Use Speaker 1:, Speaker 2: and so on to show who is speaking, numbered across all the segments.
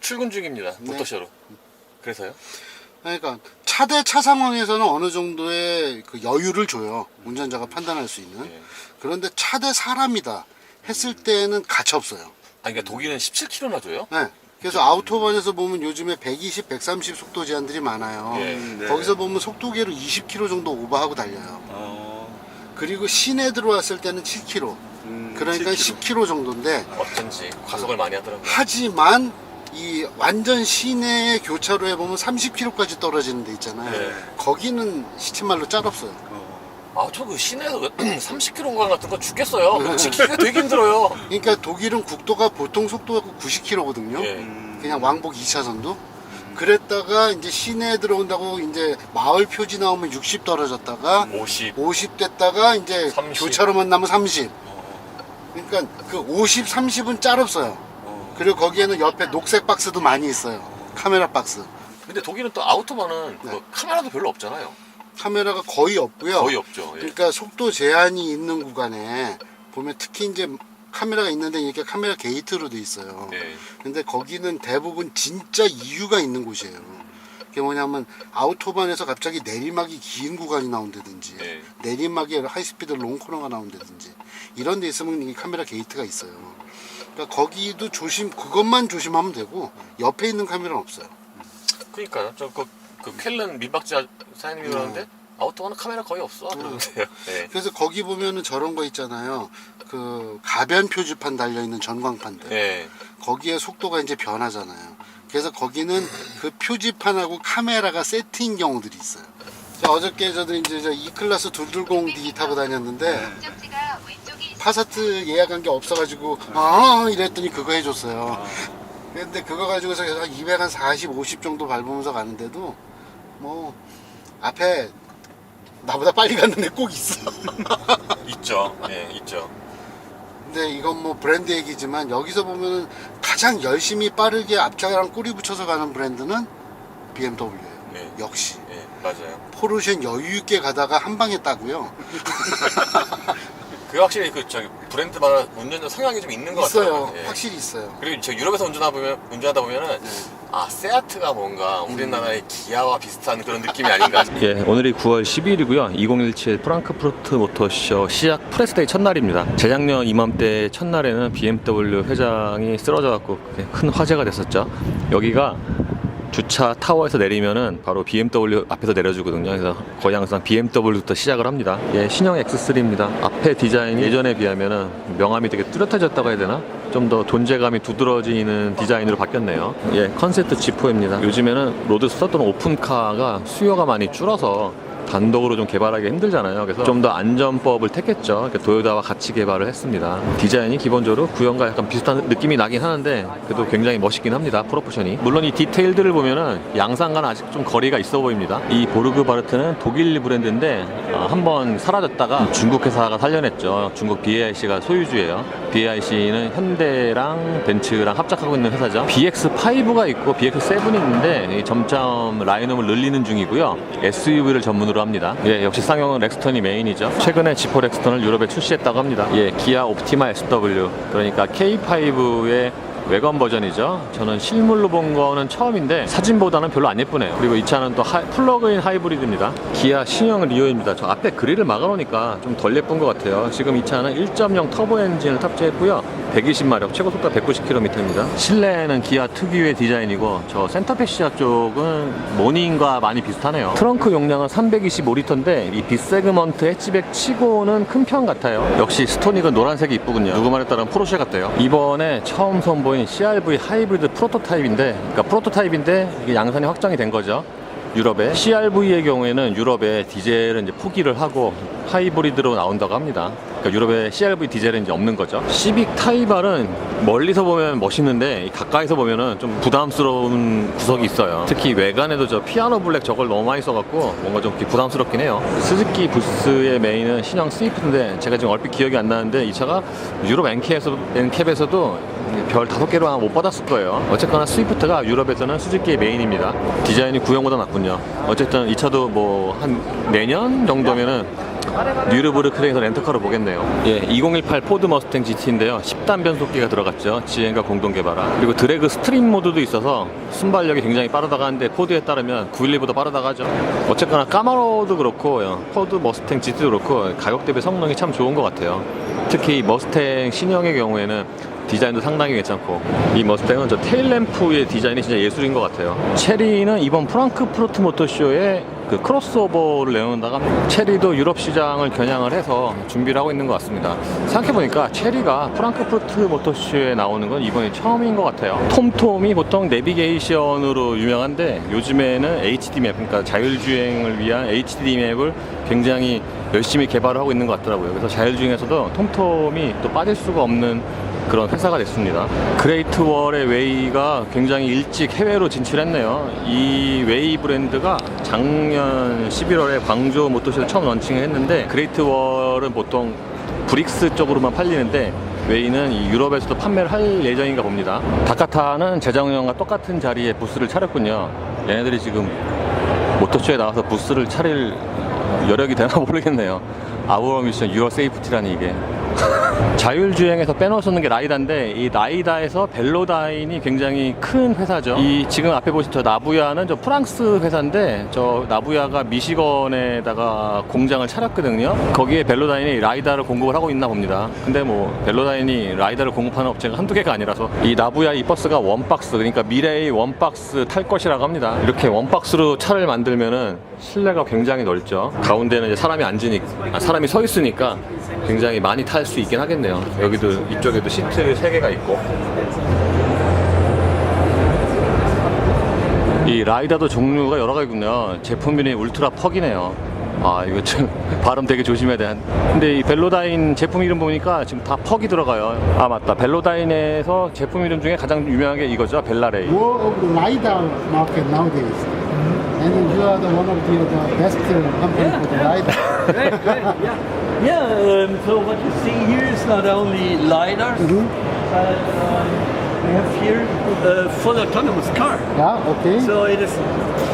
Speaker 1: 출근 중입니다. 모터쇼로. 그래서요?
Speaker 2: 그러니까 차 대 차 상황에서는 어느 정도의 그 여유를 줘요. 운전자가 판단할 수 있는.
Speaker 1: 예.
Speaker 2: 그런데 차 대 사람이다 했을 때는 가차 없어요.
Speaker 1: 그러니까 독일은 17km나 줘요?
Speaker 2: 네. 그래서 아우토반에서 보면 요즘에 120, 130 속도 제한들이 많아요.
Speaker 1: 예.
Speaker 3: 네.
Speaker 2: 거기서 보면 속도계로 20km 정도 오버하고 달려요. 그리고 시내 들어왔을 때는 7km. 그러니까 10km 정도인데,
Speaker 1: 어쩐지 과속을 많이 하더라고요.
Speaker 2: 하지만 이 완전 시내 교차로에 보면 30km까지 떨어지는 데 있잖아요.
Speaker 1: 네.
Speaker 2: 거기는 시체말로 짤없어요.
Speaker 1: 아, 저 그 시내에서 30km 구간 같은 거 죽겠어요. 그거 지키기가 되게 힘들어요.
Speaker 2: 그러니까 독일은 국도가 보통 속도가 90km거든요.
Speaker 1: 예.
Speaker 2: 그냥 왕복 2차선도. 그랬다가 이제 시내에 들어온다고 이제 마을 표지 나오면 60 떨어졌다가 50 됐다가 이제
Speaker 1: 30.
Speaker 2: 교차로만 나면 30. 그러니까 그 50, 30은 짤없어요. 그리고 거기에는 옆에 녹색 박스도 많이 있어요. 카메라 박스.
Speaker 1: 근데 독일은 또 아우토반은
Speaker 2: 네.
Speaker 1: 그 카메라도 별로 없잖아요.
Speaker 2: 카메라가 거의 없고요.
Speaker 1: 거의 없죠. 예.
Speaker 2: 그러니까 속도 제한이 있는 구간에 보면 특히 이제 카메라가 있는데 이렇게 카메라 게이트로 돼 있어요.
Speaker 1: 예.
Speaker 2: 근데 거기는 대부분 진짜 이유가 있는 곳이에요. 그게 뭐냐면 아우토반에서 갑자기 내리막이 긴 구간이 나온다든지
Speaker 1: 네.
Speaker 2: 내리막에 하이스피드 롱코너가 나온다든지 이런 데 있으면 이 카메라 게이트가 있어요. 그러니까 거기도 그것만 조심하면 되고 옆에 있는 카메라는 없어요.
Speaker 1: 그러니까요. 저 그 쾰른 민박지 사장님이 그러는데 아우토반은 카메라 거의 없어. 그러는데요. 네.
Speaker 2: 그래서 거기 보면은 저런 거 있잖아요. 그 가변 표지판 달려 있는 전광판들.
Speaker 1: 네.
Speaker 2: 거기에 속도가 이제 변하잖아요. 그래서 거기는 그 표지판하고 카메라가 세트인 경우들이 있어요. 어저께 저도 이제 E클래스 220D 타고 다녔는데 파사트 예약한 게 없어가지고 이랬더니 그거 해줬어요. 근데 그거 가지고서 한 240, 50 정도 밟으면서 가는데도 뭐 앞에 나보다 빨리 가는 애 꼭 있어.
Speaker 1: 있죠. 예, 있죠.
Speaker 2: 근데 이건 뭐 브랜드 얘기지만 여기서 보면은 가장 열심히 빠르게 앞차랑 꼬리 붙여서 가는 브랜드는 BMW예요.
Speaker 1: 네.
Speaker 2: 역시.
Speaker 1: 예, 맞아요.
Speaker 2: 포르쉐는 여유 있게 가다가 한 방에 따고요.
Speaker 1: 그 확실히 그 저기 브랜드마다 운전자 성향이 좀 있는 것
Speaker 2: 있어요.
Speaker 1: 같아요. 예.
Speaker 2: 확실히 있어요.
Speaker 1: 그리고 저 유럽에서 운전하다 보면은 아, 세아트가 뭔가 우리나라의 기아와 비슷한 그런 느낌이 아닌가.
Speaker 4: 예, 오늘이 9월 12일이고요. 2017 프랑크푸르트 모터쇼 시작 프레스데이 첫날입니다. 재작년 이맘때 첫날에는 BMW 회장이 쓰러져갖고 큰 화제가 됐었죠. 여기가 주차 타워에서 내리면은 바로 BMW 앞에서 내려주거든요. 그래서 거의 항상 BMW부터 시작을 합니다. 예, 신형 X3입니다. 앞에 디자인이 예전에 비하면은 명암이 되게 뚜렷해졌다고 해야 되나? 좀 더 존재감이 두드러지는 디자인으로 바뀌었네요. 예, 컨셉트 G4입니다. 요즘에는 로드스터 또는 오픈카가 수요가 많이 줄어서 단독으로 좀 개발하기 힘들잖아요. 그래서 좀 더 안전법을 택했죠. 도요타와 같이 개발을 했습니다. 디자인이 기본적으로 구형과 약간 비슷한 느낌이 나긴 하는데 그래도 굉장히 멋있긴 합니다. 프로포션이. 물론 이 디테일들을 보면은 양상과는 아직 좀 거리가 있어 보입니다. 이 보르그 바르트는 독일 브랜드인데 한번 사라졌다가 중국 회사가 살려냈죠. 중국 BAIC가 소유주예요. BAIC는 현대랑 벤츠랑 합작하고 있는 회사죠. BX5가 있고 BX7이 있는데 점점 라인업을 늘리는 중이고요. SUV를 전문으로 합니다. 예, 역시 쌍용은 렉스턴이 메인이죠. 최근에 G4 렉스턴을 유럽에 출시했다고 합니다. 예, 기아 옵티마 SW, 그러니까 K5의 외관 버전이죠. 저는 실물로 본 거는 처음인데 사진보다는 별로 안 예쁘네요. 그리고 이 차는 또 플러그인 하이브리드입니다. 기아 신형 리오입니다. 저 앞에 그릴을 막아놓으니까 좀 덜 예쁜 것 같아요. 지금 이 차는 1.0 터보 엔진을 탑재했고요. 120마력, 최고 속도 190km입니다. 실내는 기아 특유의 디자인이고 저 센터페시아 쪽은 모닝과 많이 비슷하네요. 트렁크 용량은 325리터인데 이 B세그먼트 해치백 치고는 큰 편 같아요. 역시 스토닉은 노란색이 이쁘군요. 누구 말에 따르면 포르쉐 같대요. 이번에 처음 선보인 CR-V 하이브리드 프로토타입인데 이게 양산이 확정이 된 거죠. 유럽에. CR-V의 경우에는 유럽에 디젤은 이제 포기를 하고 하이브리드로 나온다고 합니다. 그러니까 유럽에 CR-V 디젤은 이제 없는 거죠. 시빅 타이발은 멀리서 보면 멋있는데 가까이서 보면은 좀 부담스러운 구석이 있어요. 특히 외관에도 저 피아노 블랙 저걸 너무 많이 써갖고 뭔가 좀 부담스럽긴 해요. 스즈키 부스의 메인은 신형 스위프트인데 제가 지금 얼핏 기억이 안 나는데 이 차가 유럽 NCAP에서도 별 5개로 못 받았을 거예요. 어쨌거나 스위프트가 유럽에서는 스즈키의 메인입니다. 디자인이 구형보다 낫군요. 어쨌든 이 차도 뭐 한 내년 정도면은 뉴르부르크에서 렌터카로 보겠네요. 예, 2018 포드 머스탱 GT인데요. 10단 변속기가 들어갔죠. GM과 공동 개발한. 그리고 드래그 스트림 모드도 있어서 순발력이 굉장히 빠르다고 하는데 포드에 따르면 911보다 빠르다고 하죠. 어쨌거나 까마로도 그렇고 포드 머스탱 GT도 그렇고 가격 대비 성능이 참 좋은 것 같아요. 특히 머스탱 신형의 경우에는 디자인도 상당히 괜찮고, 이 머스탱은 저 테일램프의 디자인이 진짜 예술인 것 같아요. 체리는 이번 프랑크푸르트 모터쇼에 그 크로스오버를 내놓는다가 체리도 유럽 시장을 겨냥을 해서 준비를 하고 있는 것 같습니다. 생각해보니까 체리가 프랑크푸르트 모터쇼에 나오는 건 이번이 처음인 것 같아요. 톰톰이 보통 내비게이션으로 유명한데 요즘에는 HD 맵, 그러니까 자율주행을 위한 HD 맵을 굉장히 열심히 개발을 하고 있는 것 같더라고요. 그래서 자율주행에서도 톰톰이 또 빠질 수가 없는 그런 회사가 됐습니다. 그레이트 월의 웨이가 굉장히 일찍 해외로 진출했네요. 이 웨이 브랜드가 작년 11월에 광저우 모터쇼를 처음 런칭을 했는데, 그레이트 월은 보통 브릭스 쪽으로만 팔리는데 웨이는 이 유럽에서도 판매를 할 예정인가 봅니다. 다카타는 재작년과 똑같은 자리에 부스를 차렸군요. 얘네들이 지금 모터쇼에 나와서 부스를 차릴 여력이 되나 모르겠네요. 아우어 미션 유어 세이프티라니 이게. 자율주행에서 빼놓을 수 없는 게 라이다인데, 이 라이다에서 벨로다인이 굉장히 큰 회사죠. 이 지금 앞에 보신 저 나부야는 저 프랑스 회사인데, 저 나부야가 미시건에다가 공장을 차렸거든요. 거기에 벨로다인이 라이다를 공급을 하고 있나 봅니다. 근데 뭐 벨로다인이 라이다를 공급하는 업체가 한두 개가 아니라서, 이 나부야 이 버스가 원박스, 그러니까 미래의 원박스 탈 것이라고 합니다. 이렇게 원박스로 차를 만들면은 실내가 굉장히 넓죠. 가운데는 이제 사람이 앉으니까, 사람이 서 있으니까 굉장히 많이 탈 수 있긴 하겠네요. 여기도 이쪽에도 시트 3개가 있고, 이 라이다도 종류가 여러 가지군요. 제품 이름이 울트라 퍽이네요. 아, 이거 좀 발음 되게 조심해야 돼. 근데 이 벨로다인 제품 이름 보니까 지금 다 퍽이 들어가요. 아, 맞다. 벨로다인에서 제품 이름 중에 가장 유명한 게 이거죠. 벨라레이.
Speaker 2: More of the LiDAR market nowadays. And you are the one of the best company for the LiDAR.
Speaker 3: Great, great, yeah. Yeah, so what you see here is not only LiDAR, but we have here a full autonomous car.
Speaker 2: Yeah, okay.
Speaker 3: So it is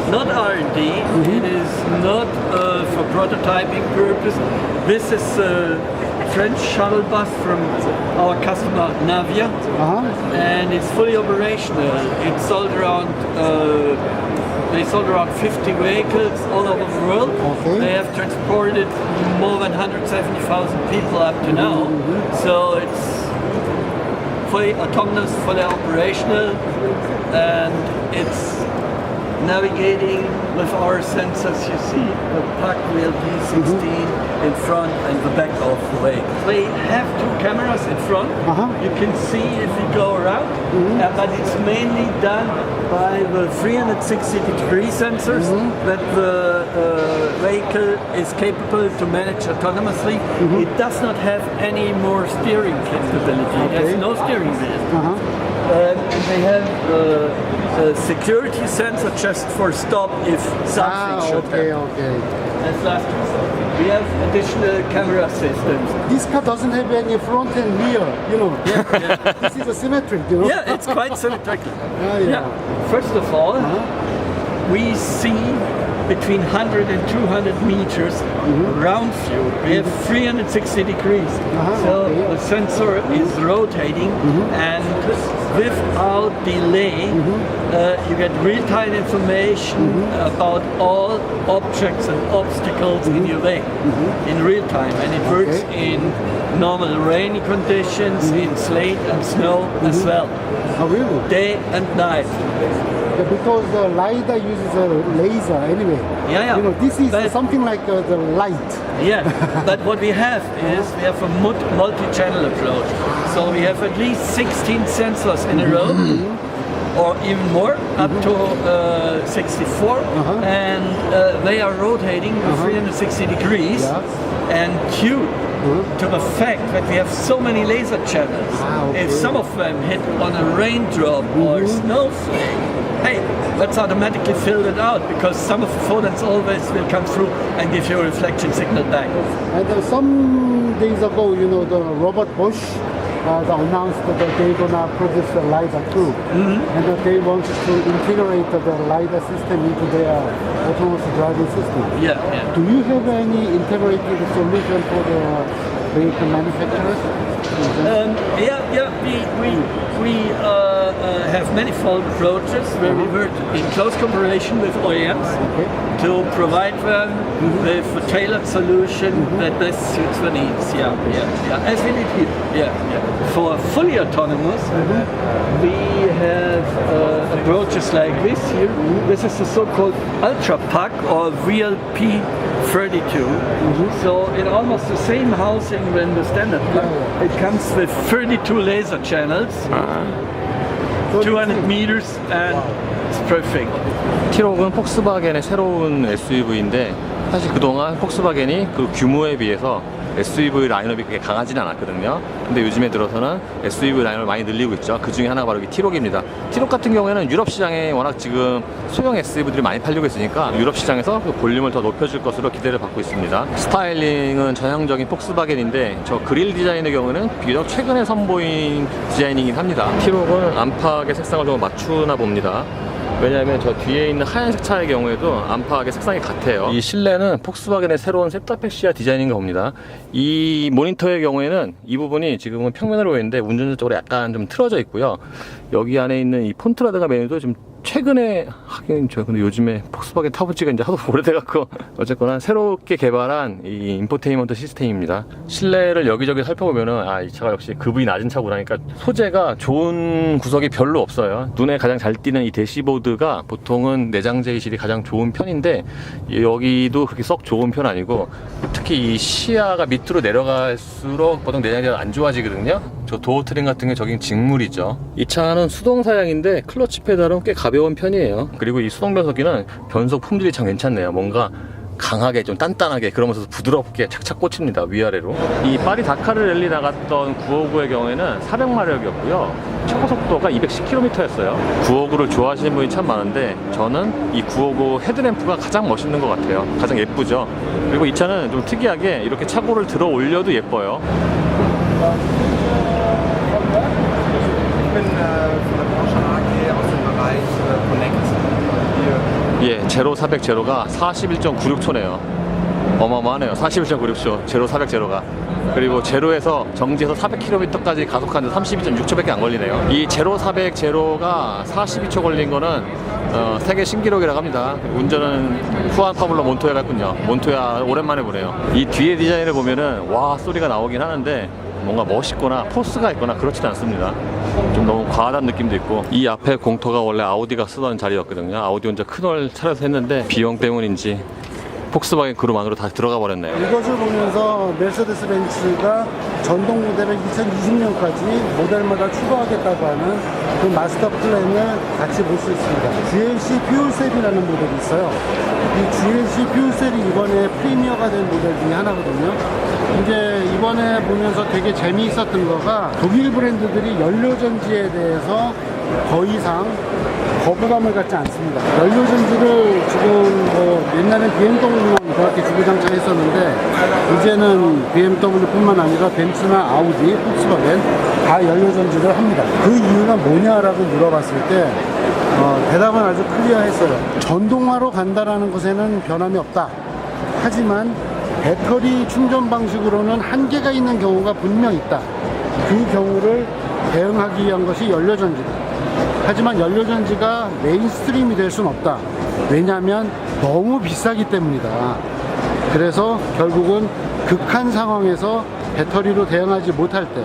Speaker 3: not R&D, it is not for prototyping purpose. This is a French shuttle bus from our customer Navia, and it's fully operational. It sold around they sold around 50 vehicles all over the world.
Speaker 2: Okay.
Speaker 3: They have transported more than 170,000 people up to now. So it's fully autonomous, fully operational, and it's navigating with our sensors. You see the PAC wheel P16 in front and the back of the way. They have 2 cameras in front. You can see if you go around, but it's mainly done by the 360-degree sensors that the vehicle is capable to manage autonomously. It does not have any more steering capability. There's no steering wheel. They have a security sensor just for stop if something should happen.
Speaker 2: Okay.
Speaker 3: That's last one. We have additional camera systems.
Speaker 2: This car doesn't have any front and rear, you know. This is a symmetric, you know.
Speaker 3: Yeah, it's quite symmetrical.
Speaker 2: Yeah.
Speaker 3: First of all, we see between 100 and 200 meters round view. We have 360 degrees. So the sensor is rotating, and without delay, you get real-time information about all objects and obstacles in your way in real time, and it works in normal rainy conditions, in slate and snow as well,
Speaker 2: Oh, really?
Speaker 3: day and night.
Speaker 2: Yeah, because the LiDAR uses a laser anyway.
Speaker 3: Yeah.
Speaker 2: You know, this is
Speaker 3: But-
Speaker 2: something like the light.
Speaker 3: Yeah, but what we have is we have a multi-channel approach. So we have at least 16 sensors in a row, or even more, up to 64, and they are rotating 360 degrees. And due to the fact that we have so many laser channels,
Speaker 2: okay.
Speaker 3: if some of them hit on a raindrop or snowflake, hey, let's automatically fill it out, because some of the photons always will come through and give you a reflection signal back.
Speaker 2: And some days ago, you know, the Robert Bosch, announced that they're gonna produce the LiDAR too, and that they want to integrate the LiDAR system into their autonomous driving system.
Speaker 3: Yeah, yeah.
Speaker 2: Do you have any integrated solution for the vehicle manufacturers?
Speaker 3: We have manifold approaches where we work in close cooperation with OEMs to provide them with a tailored solution that best suits their needs. As we did here. For fully autonomous, we have approaches like this here. This is the so-called Ultra Pack or VLP32. So in almost the same housing than the standard car, it comes with 32 laser channels, 200 meters, and it's perfect.
Speaker 4: T-Roc은 폭스바겐의 새로운 SUV인데 사실 그동안 폭스바겐이 그 규모에 비해서 SUV 라인업이 그렇게 강하지는 않았거든요. 근데 요즘에 들어서는 SUV 라인업을 많이 늘리고 있죠. 그 중에 하나가 바로 이 T-Roc입니다. T-Roc 같은 경우에는 유럽 시장에 워낙 지금 소형 SUV들이 많이 팔리고 있으니까 유럽 시장에서 그 볼륨을 더 높여줄 것으로 기대를 받고 있습니다. 스타일링은 전형적인 폭스바겐인데 저 그릴 디자인의 경우는 비교적 최근에 선보인 디자인이긴 합니다. T-Roc은 안팎의 색상을 좀 맞추나 봅니다. 왜냐하면 저 뒤에 있는 하얀색 차의 경우에도 안팎의 색상이 같아요. 이 실내는 폭스바겐의 새로운 셉타페시아 디자인인가 봅니다. 이 모니터의 경우에는 이 부분이 지금은 평면으로 보이는데 운전자 쪽으로 약간 좀 틀어져 있고요. 여기 안에 있는 이 폰트라든가 메뉴도 좀 최근에 하긴 저 근데 요즘에 폭스바겐 타본 지가 이제 하도 오래돼갖고 어쨌거나 새롭게 개발한 이 인포테인먼트 시스템입니다. 실내를 여기저기 살펴보면은 아, 이 차가 역시 급이 낮은 차구나. 그러니까 소재가 좋은 구석이 별로 없어요. 눈에 가장 잘 띄는 이 대시보드가 보통은 내장재질이 가장 좋은 편인데 여기도 그렇게 썩 좋은 편 아니고 특히 이 시야가 밑으로 내려갈수록 보통 내장재가 안 좋아지거든요. 저 도어 트림 같은 게 저긴 직물이죠. 이 차는 수동 사양인데 클러치 페달은 꽤 가벼운 편이에요. 그리고 이 수동 변속기는 변속 품질이 참 괜찮네요. 뭔가 강하게 좀 단단하게 그러면서 부드럽게 착착 꽂힙니다. 위아래로. 이 파리 다카르 랠리 나갔던 959의 경우에는 400마력이었고요. 최고 속도가 210km였어요. 959를 좋아하시는 분이 참 많은데 저는 이 959 헤드램프가 가장 멋있는 것 같아요. 가장 예쁘죠. 그리고 이 차는 좀 특이하게 이렇게 차고를 들어 올려도 예뻐요. 예, 제로 400 제로가 41.96초네요. 어마어마하네요. 41.96초 제로 400 제로가. 그리고 제로에서 정지해서 400km까지 가속하는데 32.6초밖에 안 걸리네요. 이 제로 400 제로가 42초 걸린 거는 세계 신기록이라고 합니다. 운전은 후안 파블로 몬토야가 했군요. 몬토야 오랜만에 보네요. 이 뒤에 디자인을 보면은 와 소리가 나오긴 하는데 뭔가 멋있거나 포스가 있거나 그렇지도 않습니다. 좀 너무 과하다는 느낌도 있고 이 앞에 공터가 원래 아우디가 쓰던 자리였거든요. 아우디 혼자 큰 걸 차려서 했는데 비용 때문인지 폭스바겐 그룹 안으로 다시 들어가 버렸네요.
Speaker 2: 이것을 보면서 메르세데스 벤츠가 전동 모델을 2020년까지 모델마다 추가하겠다고 하는 그 마스터 플랜을 같이 볼 수 있습니다. GLC 퓨얼셀이라는 모델이 있어요. 이 GLC 퓨얼셀이 이번에 프리미어가 된 모델 중에 하나거든요. 이제 이번에 보면서 되게 재미있었던 거가 독일 브랜드들이 연료전지에 대해서 더 이상 거부감을 갖지 않습니다. 연료전지를 지금 뭐 옛날엔 BMW만 그렇게 주구장창 했었는데 이제는 BMW뿐만 아니라 벤츠나 아우디, 폭스바겐 다 연료전지를 합니다. 그 이유가 뭐냐라고 물어봤을 때 대답은 아주 클리어했어요. 전동화로 간다라는 것에는 변함이 없다. 하지만 배터리 충전 방식으로는 한계가 있는 경우가 분명 있다. 그 경우를 대응하기 위한 것이 연료전지다. 하지만 연료전지가 메인스트림이 될 수는 없다. 왜냐하면 너무 비싸기 때문이다. 그래서 결국은 극한 상황에서 배터리로 대응하지 못할 때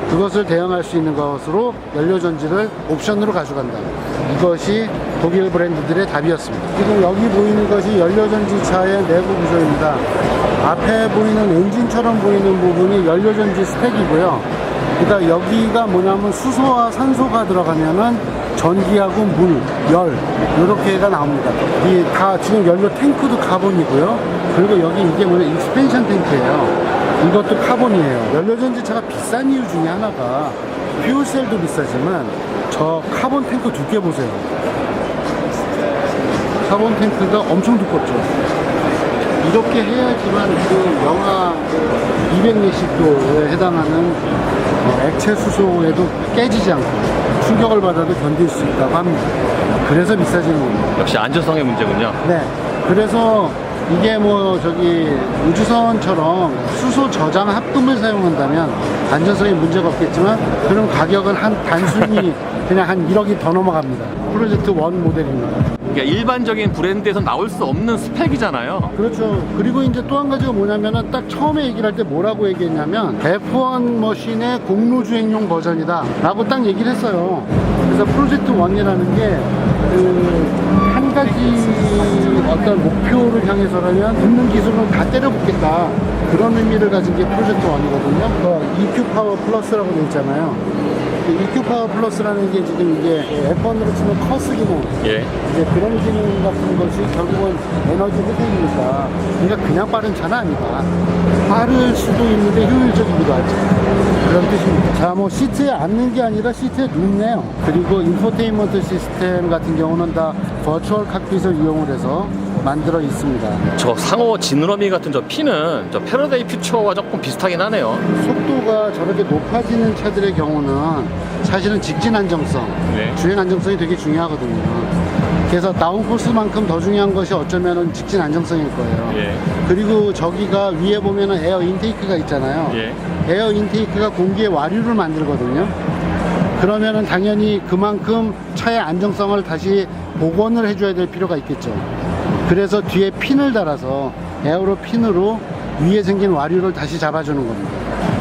Speaker 2: 그것을 대응할 수 있는 것으로 연료전지를 옵션으로 가져간다. 이것이 독일 브랜드들의 답이었습니다. 지금 여기 보이는 것이 연료전지 차의 내부 구조입니다. 앞에 보이는 엔진처럼 보이는 부분이 연료전지 스택이고요. 그러니까 여기가 뭐냐면 수소와 산소가 들어가면은 전기하고 물, 열 이렇게가 나옵니다. 이 다 지금 연료 탱크도 카본이고요. 그리고 여기 이게 뭐냐 익스펜션 탱크예요. 이것도 카본이에요. 연료전지차가 비싼 이유 중에 하나가 퓨얼셀도 비싸지만 저 카본 탱크 두께 보세요. 카본 탱크가 엄청 두껍죠. 이렇게 해야지만 그 영하 200몇십도에 해당하는 액체 수소에도 깨지지 않고 충격을 받아도 견딜 수 있다고 합니다. 그래서 비싸지는 겁니다.
Speaker 4: 역시 안전성의 문제군요.
Speaker 2: 네. 그래서 이게 뭐 저기 우주선처럼 수소 저장 합금을 사용한다면 안전성에 문제가 없겠지만 그럼 가격은 단순히 그냥 한 1억이 더 넘어갑니다. 프로젝트 1 모델입니다.
Speaker 4: 그러니까 일반적인 브랜드에서 나올 수 없는 스펙이잖아요.
Speaker 2: 그렇죠. 그리고 이제 또 한 가지가 뭐냐면은 딱 처음에 얘기를 할 때 뭐라고 얘기했냐면 F1 머신의 공로 주행용 버전이다 라고 딱 얘기를 했어요. 그래서 프로젝트 1이라는 게 한 가지 어떤 목표를 향해서라면 있는 기술을 다 때려붓겠다 그런 의미를 가진 게 프로젝트 1이거든요. EQ 파워 플러스라고 되어 있잖아요. EQ 파워 플러스라는 게 지금 이게 F1으로 치면 커스 기능,
Speaker 4: 예.
Speaker 2: 이제 그런 기능 같은 것이 결국은 에너지 회생이니까 그러니까 그냥 빠른 차는 아니다. 빠를 수도 있는데 효율적이기도 하죠. 그런 뜻입니다. 자, 뭐 시트에 앉는 게 아니라 시트에 눕네요. 그리고 인포테인먼트 시스템 같은 경우는 다 버추얼 칵핏을 이용을 해서 만들어 있습니다.
Speaker 4: 저 상호 지느러미 같은 저 핀은 저 패러데이 퓨처와 조금 비슷하긴 하네요.
Speaker 2: 속도가 저렇게 높아지는 차들의 경우는 사실은 직진 안정성,
Speaker 4: 네.
Speaker 2: 주행 안정성이 되게 중요하거든요. 그래서 다운포스만큼 더 중요한 것이 어쩌면은 직진 안정성일 거예요.
Speaker 4: 예.
Speaker 2: 그리고 저기가 위에 보면은 에어 인테이크가 있잖아요.
Speaker 4: 예.
Speaker 2: 에어 인테이크가 공기의 와류를 만들거든요. 그러면은 당연히 그만큼 차의 안정성을 다시 복원을 해줘야 될 필요가 있겠죠. 그래서 뒤에 핀을 달아서 에어로 핀으로 위에 생긴 와류를 다시 잡아주는 겁니다.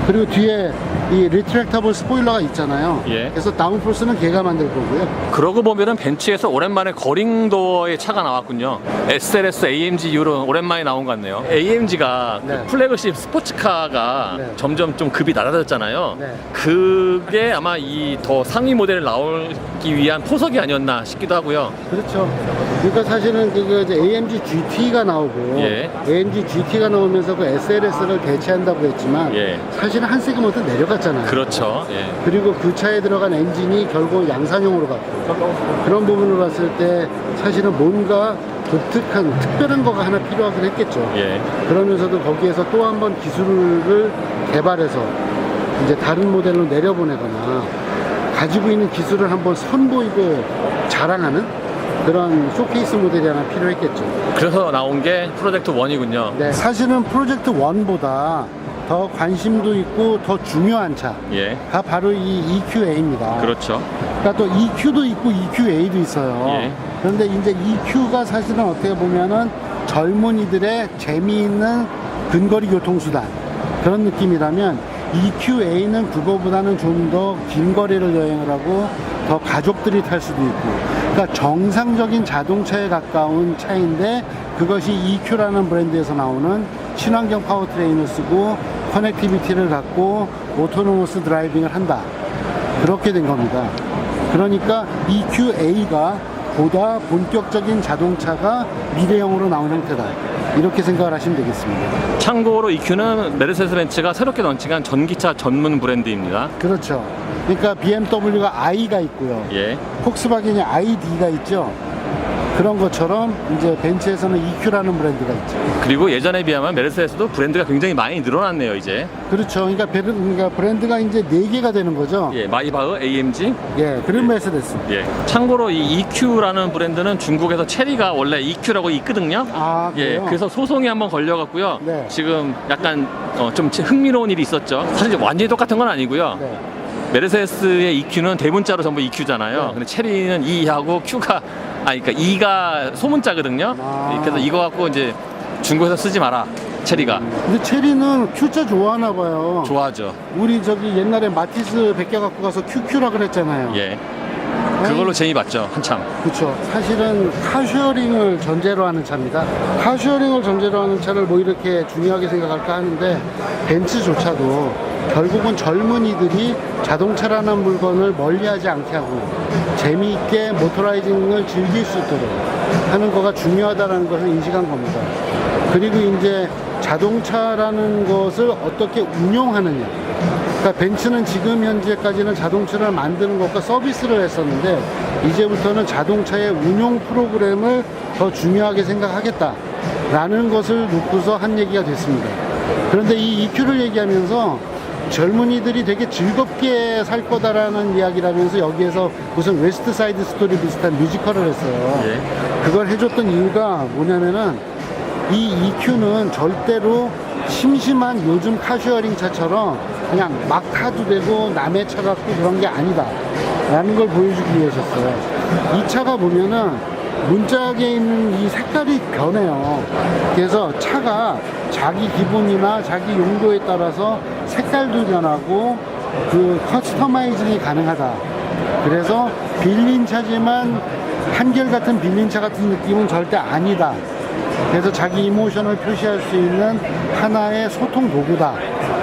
Speaker 2: 그리고 뒤에 이 리트랙터블 스포일러가 있잖아요.
Speaker 4: 예.
Speaker 2: 그래서 다운포스는 걔가 만들 거고요.
Speaker 4: 그러고 보면은 벤츠에서 오랜만에 거링도어의 차가 나왔군요. SLS AMG 이후로 오랜만에 나온 것 같네요. AMG가
Speaker 2: 네.
Speaker 4: 그 플래그십 스포츠카가
Speaker 2: 네.
Speaker 4: 점점 좀 급이 낮아졌잖아요.
Speaker 2: 네.
Speaker 4: 그게 아마 이 더 상위 모델을 나오기 위한 포석이 아니었나 싶기도 하고요.
Speaker 2: 그렇죠. 그러니까 사실은 그 이제 AMG GT가 나오고
Speaker 4: 예.
Speaker 2: AMG GT가 나오면서 그 SLS를 대체한다고 했지만
Speaker 4: 예.
Speaker 2: 사실은 한 세그먼트 내려갔잖아요.
Speaker 4: 그렇죠. 예.
Speaker 2: 그리고 그 차에 들어간 엔진이 결국 양산형으로 갔고 그런 부분을 봤을 때 사실은 뭔가 독특한 특별한 거가 하나 필요하긴 했겠죠.
Speaker 4: 예.
Speaker 2: 그러면서도 거기에서 또 한 번 기술을 개발해서 이제 다른 모델로 내려보내거나 가지고 있는 기술을 한번 선보이고 자랑하는 그런 쇼케이스 모델이 하나 필요했겠죠.
Speaker 4: 그래서 나온 게 프로젝트 1이군요.
Speaker 2: 네, 사실은 프로젝트 1보다 더 관심도 있고 더 중요한 차가
Speaker 4: 예.
Speaker 2: 바로 이 EQA입니다.
Speaker 4: 그렇죠.
Speaker 2: 그러니까 또 EQ도 있고 EQA도 있어요.
Speaker 4: 예.
Speaker 2: 그런데 이제 EQ가 사실은 어떻게 보면은 젊은이들의 재미있는 근거리 교통수단 그런 느낌이라면 EQA는 그거보다는 좀 더 긴 거리를 여행을 하고 더 가족들이 탈 수도 있고 그러니까 정상적인 자동차에 가까운 차인데 그것이 EQ라는 브랜드에서 나오는 친환경 파워트레인을 쓰고 커넥티비티를 갖고 오토노머스 드라이빙을 한다. 그렇게 된 겁니다. 그러니까 EQA가 보다 본격적인 자동차가 미래형으로 나온 형태다. 이렇게 생각을 하시면 되겠습니다.
Speaker 4: 참고로 EQ는 메르세데스 벤츠가 새롭게 런칭한 전기차 전문 브랜드입니다.
Speaker 2: 그렇죠. 그러니까 BMW가 i가 있고요.
Speaker 4: 예.
Speaker 2: 폭스바겐이 ID가 있죠. 그런 것처럼 이제 벤츠에서는 EQ라는 브랜드가 있죠.
Speaker 4: 그리고 예전에 비하면 메르세데스도 브랜드가 굉장히 많이 늘어났네요, 이제.
Speaker 2: 그렇죠. 그러니까 브랜드가 이제 4개가 되는 거죠.
Speaker 4: 예, 마이바흐, AMG.
Speaker 2: 예, 그리고 메르세데스.
Speaker 4: 예. 참고로 이 EQ라는 브랜드는 중국에서 체리가 원래 EQ라고 있거든요.
Speaker 2: 아,
Speaker 4: 예,
Speaker 2: 그래요?
Speaker 4: 그래서 소송이 한번 걸려갖고요.
Speaker 2: 네.
Speaker 4: 지금 약간 좀 흥미로운 일이 있었죠. 사실 완전히 똑같은 건 아니고요.
Speaker 2: 네.
Speaker 4: 메르세데스의 EQ는 대문자로 전부 EQ잖아요.
Speaker 2: 네.
Speaker 4: 근데 체리는 E하고 Q가 그러니까 E가 소문자거든요.
Speaker 2: 아.
Speaker 4: 그래서 이거 갖고 이제 중국에서 쓰지 마라. 체리가
Speaker 2: 근데 체리는 Q자 좋아하나 봐요.
Speaker 4: 좋아하죠.
Speaker 2: 우리 저기 옛날에 마티스 100개 갖고 가서 QQ라 그랬잖아요.
Speaker 4: 예. 그걸로 재미 봤죠, 한참.
Speaker 2: 그렇죠. 사실은 카쉐어링을 전제로 하는 차입니다. 카쉐어링을 전제로 하는 차를 뭐 이렇게 중요하게 생각할까 하는데 벤츠조차도 결국은 젊은이들이 자동차라는 물건을 멀리하지 않게 하고 재미있게 모터라이징을 즐길 수 있도록 하는 거가 중요하다는 것을 인식한 겁니다. 그리고 이제 자동차라는 것을 어떻게 운용하느냐. 그러니까 벤츠는 지금 현재까지는 자동차를 만드는 것과 서비스를 했었는데 이제부터는 자동차의 운용 프로그램을 더 중요하게 생각하겠다. 라는 것을 놓고서 한 얘기가 됐습니다. 그런데 이 EQ를 얘기하면서 젊은이들이 되게 즐겁게 살 거다라는 이야기라면서 여기에서 무슨 웨스트 사이드 스토리 비슷한 뮤지컬을 했어요. 그걸 해줬던 이유가 뭐냐면은 이 EQ는 절대로 심심한 요즘 카슈어링 차처럼 그냥 막 타도 되고 남의 차 같고 그런 게 아니다 라는 걸 보여주기 위해서였어요. 이 차가 보면은 문짝에 있는 이 색깔이 변해요. 그래서 차가 자기 기분이나 자기 용도에 따라서 색깔도 변하고 그 커스터마이징이 가능하다. 그래서 빌린 차지만 한결같은 빌린 차 같은 느낌은 절대 아니다. 그래서 자기 이모션을 표시할 수 있는 하나의 소통 도구다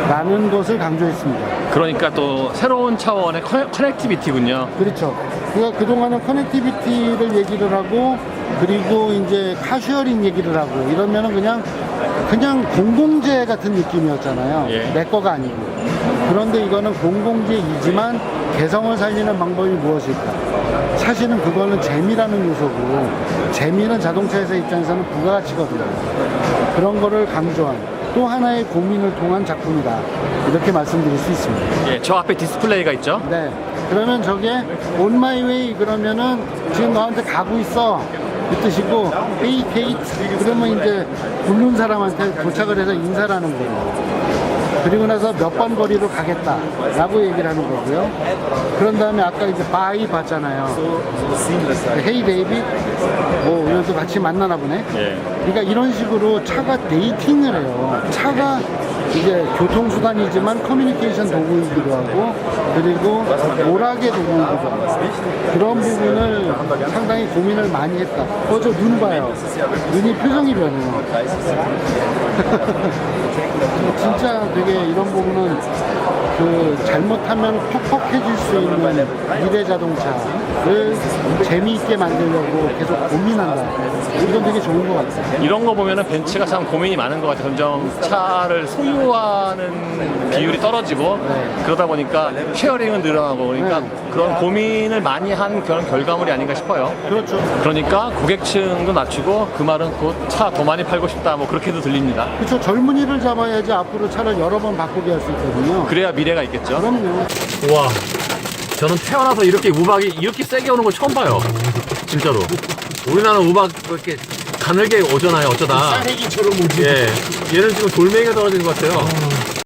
Speaker 2: 라는 것을 강조했습니다.
Speaker 4: 그러니까 또 새로운 차원의 커넥티비티군요.
Speaker 2: 그렇죠. 그러니까 그동안은 커넥티비티를 얘기를 하고 그리고 이제 카슈어링 얘기를 하고 이러면은 그냥 공공재 같은 느낌이었잖아요.
Speaker 4: 예.
Speaker 2: 내 거가 아니고. 그런데 이거는 공공재이지만 개성을 살리는 방법이 무엇일까? 사실은 그거는 재미라는 요소고 재미는 자동차 회사 입장에서는 부가가치거든요. 그런 거를 강조한 또 하나의 고민을 통한 작품이다. 이렇게 말씀드릴 수 있습니다.
Speaker 4: 예, 저 앞에 디스플레이가 있죠.
Speaker 2: 네. 그러면 저게 on my way 그러면은 지금 너한테 가고 있어. 그 뜻이고 hey Kate 그러면 이제 부른 사람한테 도착을 해서 인사를 하는 거예요. 그리고 나서 몇 번 거리로 가겠다 라고 얘기를 하는 거고요. 그런 다음에 아까 이제 바이 봤잖아요. 헤이 데이빗 뭐 오늘도 같이 만나나 보네. 그러니까 이런 식으로 차가 데이팅을 해요. 차가 이제 교통수단이지만 커뮤니케이션 도구이기도 하고 그리고 오락의 도구이기도 하고 그런 부분을 상당히 고민을 많이 했다. 저 눈 봐요. 눈이 표정이 변해요. 진짜 되게 이런 부분은 그 잘못하면 퍽퍽해질 수 있는 미래 자동차를 재미있게 만들려고 계속 고민한다. 이건 되게 좋은 것 같아요.
Speaker 4: 이런 거 보면은 벤츠가 참 고민이 많은 것 같아요. 점점 차를 소유하는 비율이 떨어지고 그러다 보니까 쉐어링은 늘어나고 그러니까 그런 고민을 많이 한 그런 결과물이 아닌가 싶어요.
Speaker 2: 그렇죠.
Speaker 4: 그러니까 고객층도 낮추고 그 말은 곧 차 더 많이 팔고 싶다 뭐 그렇게도 들립니다.
Speaker 2: 그렇죠. 젊은이를 잡아야지 앞으로 차를 여러 번 바꾸게 할 수 있거든요.
Speaker 4: 그래야 미래가 있겠죠.
Speaker 2: 그럼요.
Speaker 4: 와, 저는 태어나서 이렇게 우박이 이렇게 세게 오는 걸 처음 봐요. 진짜로. 우리나라 우박 이렇게 가늘게 오잖아요. 어쩌다.
Speaker 2: 쌀해기처럼 오지.
Speaker 4: 예, 얘는 지금 돌멩이가 떨어지는 것 같아요.